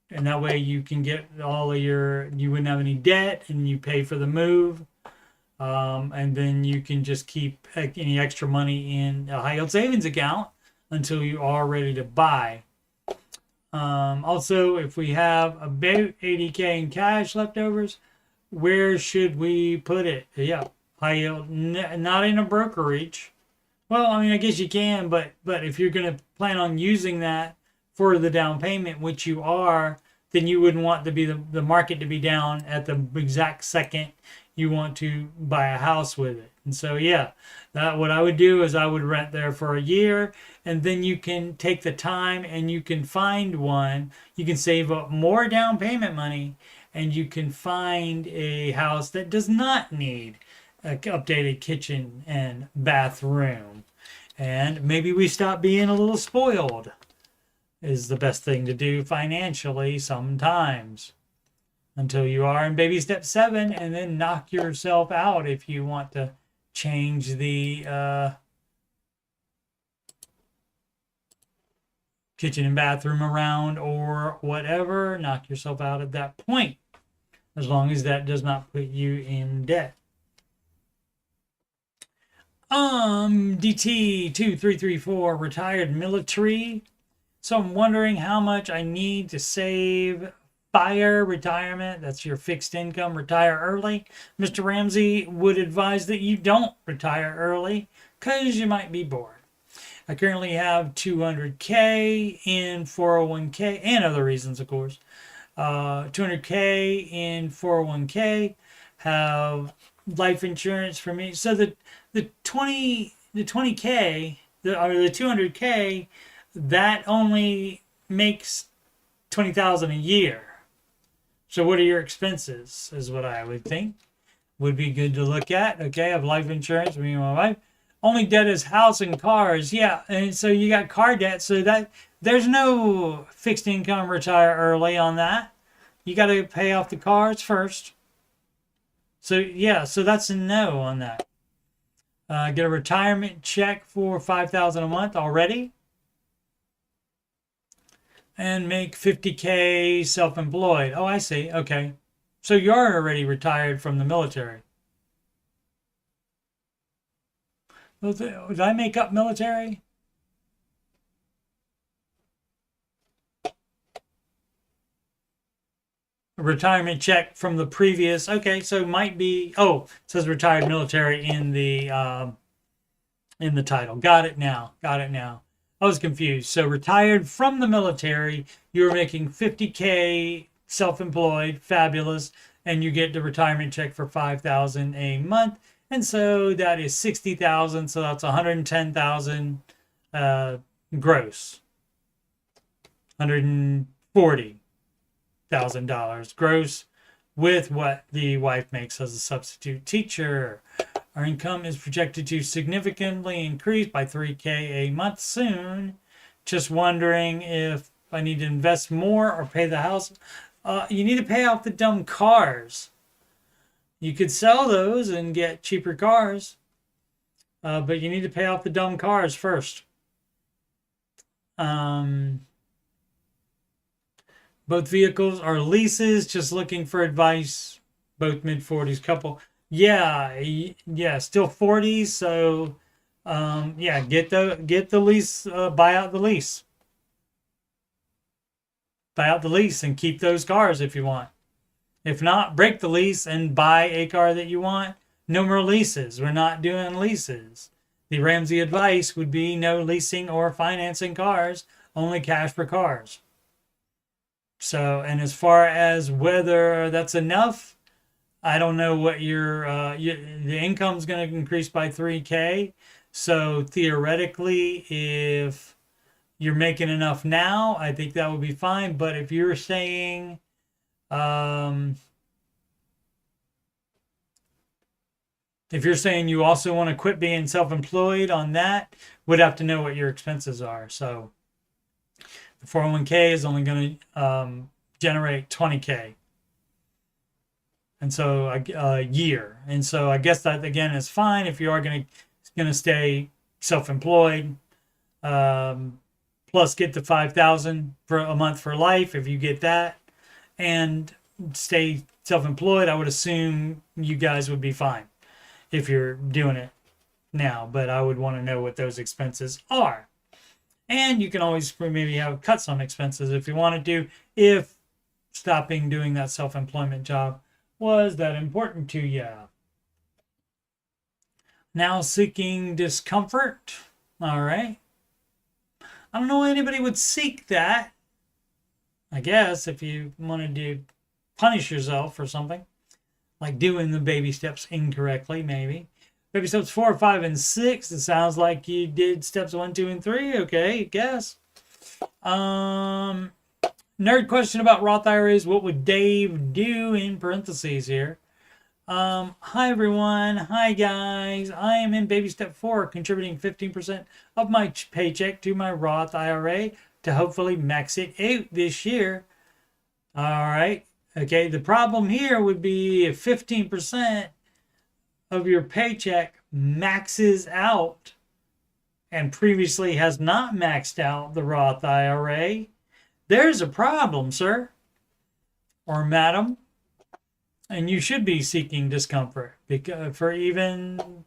And that way you can get all of you wouldn't have any debt, and you pay for the move. And then you can just keep any extra money in a high-yield savings account until you are ready to buy. Also, if we have about $80K in cash leftovers, where should we put it? Yeah, high yield, not in a brokerage. Well, I guess you can, but if you're going to plan on using that for the down payment, which you are, then you wouldn't want to be the market to be down at the exact second you want to buy a house with it. And so, yeah, what I would do is I would rent there for a year, and then you can take the time and you can find one. You can save up more down payment money, and you can find a house that does not need an updated kitchen and bathroom. And maybe we stop being a little spoiled is the best thing to do financially sometimes. Until you are in baby step 7, and then knock yourself out if you want to change the kitchen and bathroom around or whatever. Knock yourself out at that point, as long as that does not put you in debt. DT2334, retired military. So I'm wondering how much I need to save FIRE retirement. That's your fixed income, retire early. Mr. Ramsey would advise that you don't retire early because you might be bored. I currently have 200K in 401K and other reasons, of course. 200K in 401K, have life insurance for me. So the 20K, the 200K, that only makes 20,000 a year. So what are your expenses? Is what I would think would be good to look at. Okay, I have life insurance for me and my wife. Only debt is house and cars. Yeah, and so you got car debt. So that there's no fixed income retire early on that. You got to pay off the cars first. So yeah, so that's a no on that. Get a retirement check for $5,000 a month already, and make 50K self-employed. Oh, I see. Okay, so you're already retired from the military. Did I make up military? A retirement check from the previous. Okay, so it might be. Oh, it says retired military in the title. Got it now. Got it now. I was confused. So retired from the military, you were making 50K self-employed, fabulous, and you get the retirement check for 5,000 a month. And so that is 60,000. So that's 110,000 gross. $140,000 gross with what the wife makes as a substitute teacher. Our income is projected to significantly increase by 3K a month soon. Just wondering if I need to invest more or pay the house. You need to pay off the dumb cars. You could sell those and get cheaper cars, but you need to pay off the dumb cars first. Both vehicles are leases. Just looking for advice. Both mid-40s couple. Yeah, still 40s. So, yeah, get the lease. Buy out the lease. Buy out the lease and keep those cars if you want. If not, break the lease and buy a car that you want. No more leases. We're not doing leases. The Ramsey advice would be no leasing or financing cars, only cash for cars. So, and as far as whether that's enough, I don't know what the income's going to increase by 3K. So theoretically, if you're making enough now, I think that would be fine. But if you're saying, you also want to quit being self-employed on that, would have to know what your expenses are. So the 401k is only going to generate 20K. And so a year. And so I guess that again is fine if you are going to stay self-employed. Plus get the 5,000 for a month for life if you get that, and stay self-employed. I would assume you guys would be fine if you're doing it now, but I would want to know what those expenses are. And you can always maybe cut some expenses if you wanted to, if stopping doing that self-employment job was that important to you. Now seeking discomfort. All right. I don't know why anybody would seek that. I guess if you wanted to punish yourself for something, like doing the baby steps incorrectly, maybe. Baby steps 4, 5, and 6. It sounds like you did steps 1, 2, and 3. Okay, I guess. Nerd question about Roth IRAs. What would Dave do in parentheses here? Hi everyone. Hi guys. I am in baby step 4, contributing 15% of my paycheck to my Roth IRA to hopefully max it out this year. All right. Okay. The problem here would be if 15% of your paycheck maxes out and previously has not maxed out the Roth IRA. There's a problem, sir or madam. And you should be seeking discomfort because for even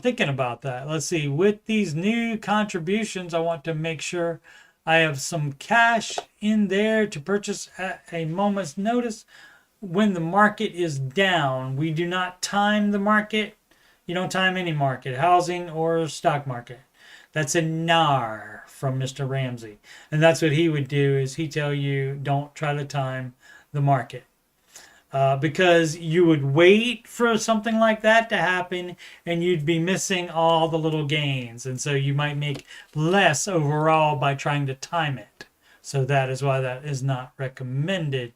Thinking about that. Let's see. With these new contributions, I want to make sure I have some cash in there to purchase at a moment's notice when the market is down. We do not time the market. You don't time any market, housing or stock market. That's a NAR from Mr. Ramsey. And that's what he would do is he tell you don't try to time the market. Because you would wait for something like that to happen and you'd be missing all the little gains. And so you might make less overall by trying to time it. So that is why that is not recommended.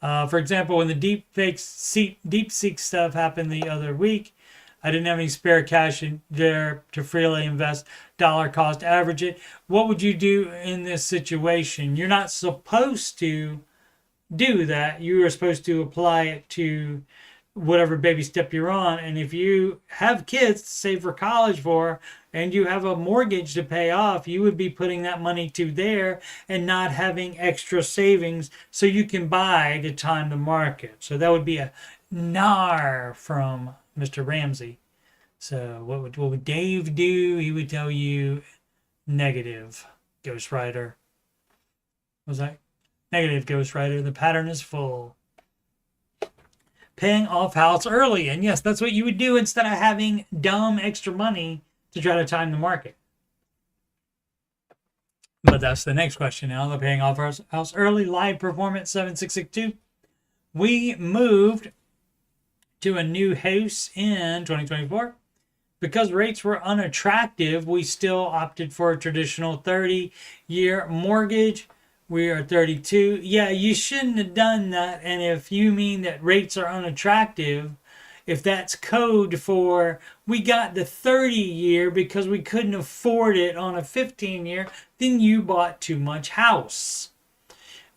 For example, when the DeepSeek stuff happened the other week, I didn't have any spare cash in there to freely invest, dollar cost average it. What would you do in this situation? You're not supposed to do that. You are supposed to apply it to whatever baby step you're on. And if you have kids to save for college for, and you have a mortgage to pay off, you would be putting that money to there and not having extra savings so you can buy to time the market. So that would be a NAR from Mr. Ramsey. So what would Dave do? He would tell you negative, Ghost Rider. What was that? Negative, Ghost Rider. The pattern is full. Paying off house early. And yes, that's what you would do instead of having dumb extra money to try to time the market. But that's the next question now. The paying off house early. Live performance 7662. We moved to a new house in 2024. Because rates were unattractive, we still opted for a traditional 30-year mortgage. We are 32. Yeah, you shouldn't have done that. And if you mean that rates are unattractive, if that's code for we got the 30-year because we couldn't afford it on a 15-year, then you bought too much house.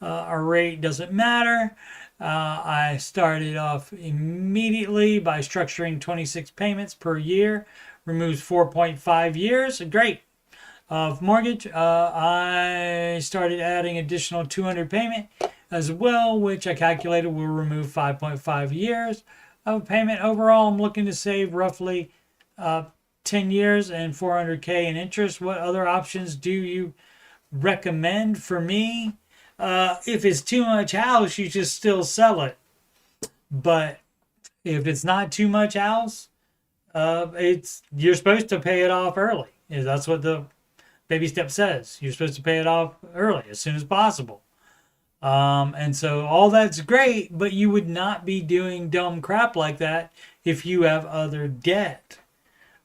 Our rate doesn't matter. I started off immediately by structuring 26 payments per year, removes 4.5 years. Great. Of mortgage, I started adding additional 200 payment as well, which I calculated will remove 5.5 years of payment. Overall, I'm looking to save roughly 10 years and 400K in interest. What other options do you recommend for me? If it's too much house, you just still sell it. But if it's not too much house, you're supposed to pay it off early. That's what the baby step says. You're supposed to pay it off early, as soon as possible. And so all that's great, but you would not be doing dumb crap like that if you have other debt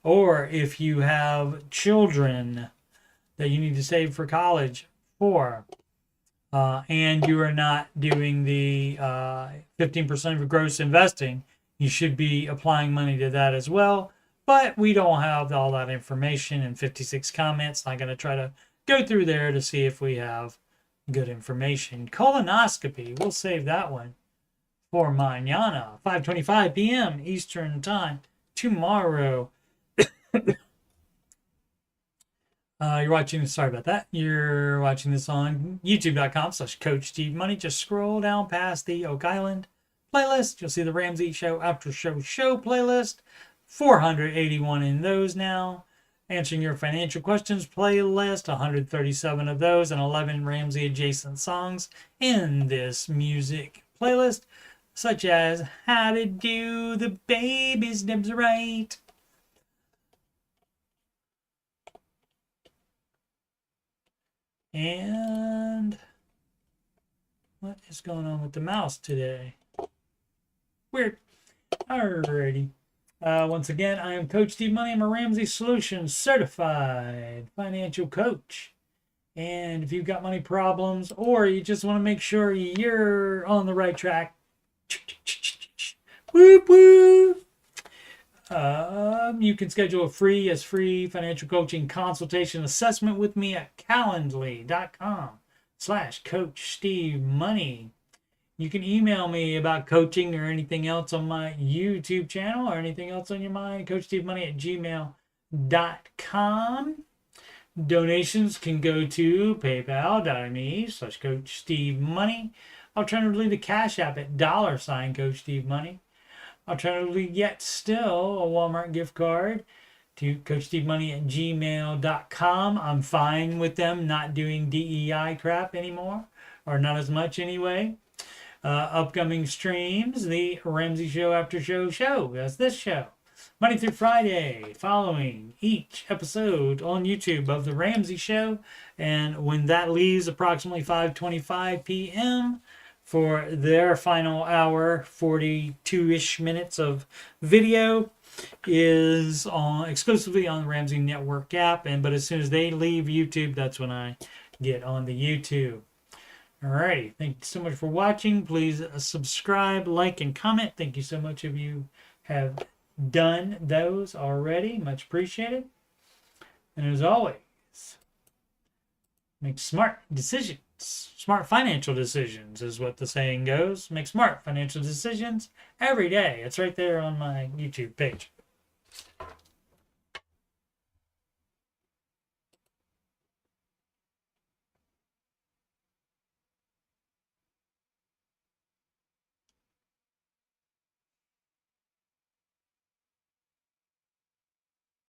or if you have children that you need to save for college for. And you are not doing the 15% of your gross investing. You should be applying money to that as well. But we don't have all that information in 56 comments. Not going to try to go through there to see if we have good information. Colonoscopy, we'll save that one for mañana, 5:25 p.m. Eastern Time tomorrow. You're watching, sorry about that. You're watching this on youtube.com/coachstevemoney. Just scroll down past the Oak Island playlist. You'll see the Ramsey Show Aftershow show playlist. 481 in those now. Answering your financial questions playlist, 137 of those, and 11 Ramsey adjacent songs in this music playlist, such as How to Do the Baby Steps Right. And what is going on with the mouse today? Weird. Alrighty. Once again, I am Coach Steve Money. I'm a Ramsey Solutions certified financial coach. And if you've got money problems or you just want to make sure you're on the right track, whoop whoop, you can schedule a free financial coaching consultation assessment with me at calendly.com/coachstevemoney. You can email me about coaching or anything else on my YouTube channel or anything else on your mind, coachstevemoney@gmail.com. Donations can go to paypal.me/coachstevemoney. Alternatively, the Cash App at $CoachSteveMoney. Alternatively, yet still, a Walmart gift card to coachstevemoney@gmail.com. I'm fine with them not doing DEI crap anymore, or not as much anyway. Upcoming streams, the Ramsey Show After Show. That's this show. Monday through Friday, following each episode on YouTube of the Ramsey Show. And when that leaves approximately 5:25 p.m., for their final hour, 42-ish minutes of video is on exclusively on the Ramsey Network app. But as soon as they leave YouTube, that's when I get on the YouTube. Alrighty, thank you so much for watching. Please subscribe, like, and comment. Thank you so much if you have done those already. Much appreciated. And as always, make smart decisions. Smart financial decisions is what the saying goes. Make smart financial decisions every day. It's right there on my YouTube page.